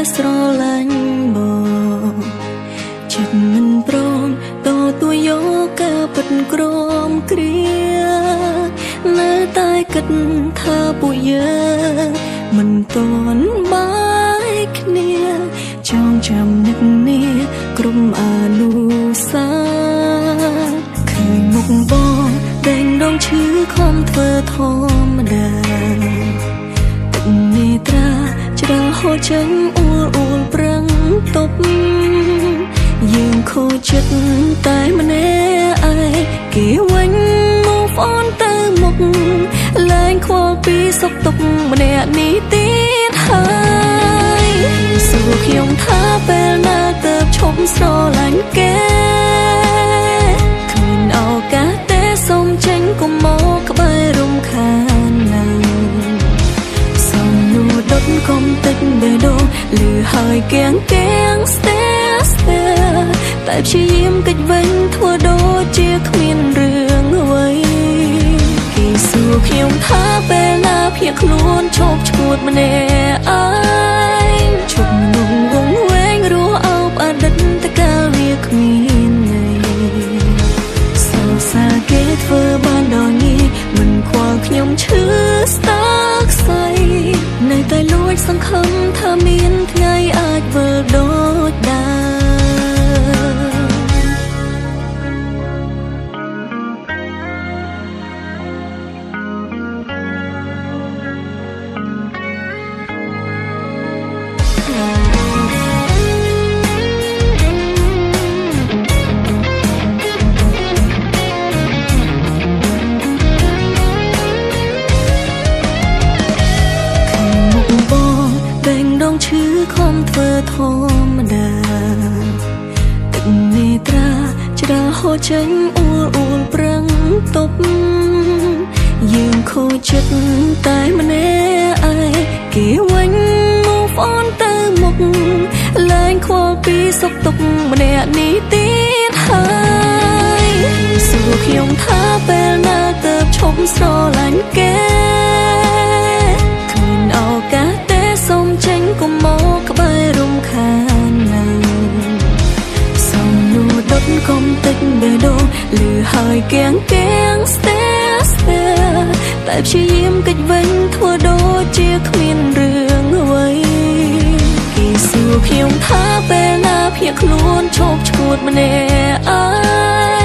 ស្រឡាញ់បងចិត្តមិនព្រមតទួយកការពិតក្រមគ្រានៅតែគិតថាពួកយើងមិនតន់បាយគ្នាចងចាំនឹកនេះក្រុមអនុសាឃើញមុខបងតែងដងឈឺខំធ្វើធម្មតាទឹកនេត្រាច្រាលហូរចេញអួលប្រឹងតប់យើងខូចចិត្តតែម្នាក់ឯងគេវិញ move on ទៅមុខលែងខ្វល់ពីសុខទុក្ខម្នាក់នេះទៀតហើយសួរខ្ញុំថាពេលណាទៅឈប់ស្រឡាញ់គេគ្មានឱកាសទេសូមចេញកុំមកក្បែររំខានណាសំណួរដុតកុំតិចបេះដូងលឺហើយគៀងស្ទើតែព្យាយាមកិច្ចវិញធ្វើដូចជាគ្មានរឿងអ្វីគេសួរខ្ញុំថាពេលណាភ្ញាក់ខ្លួនឈប់ឈួតម្នាក់ឯងឈប់ងងវង្វេងរស់អោបអតីតកាលវាគ្មានន័យសរសើរគេធ្វើបានដល់នេះមិនខ្វល់ខ្ញុំឈឺស្ទើរខ្សែនៅតែលួចសង្ឃឹមថាមានថ្ងៃអាចវិលដូចដើមឈឺខំធ្វើធម្មតាទឹកនេត្រាច្រាលហូរចេញអួលប្រឹងតប់យើងខូចចិត្តតែម្នាក់ឯងគេវិញ move on ទៅមុខលែងខ្វល់ពីសុខទុក្ខម្នាក់នេះទៀតហើយសួរខ្ញុំថាពេលណាទៅឈប់ស្រឡាញ់គេគ្មានឱកាសទេសូមចេញកុំមកក្បែររំខានណាសំណួរដុតកុំតិចបេះដូងលឺហើយគៀងស្ទើតែព្យាយាមកិច្ចវិញធ្វើដូចជាគ្មានរឿងអ្វីគេសួរខ្ញុំថាពេលណាភ្ញាក់ខ្លួនឈប់ឈួតម្នាក់ឯង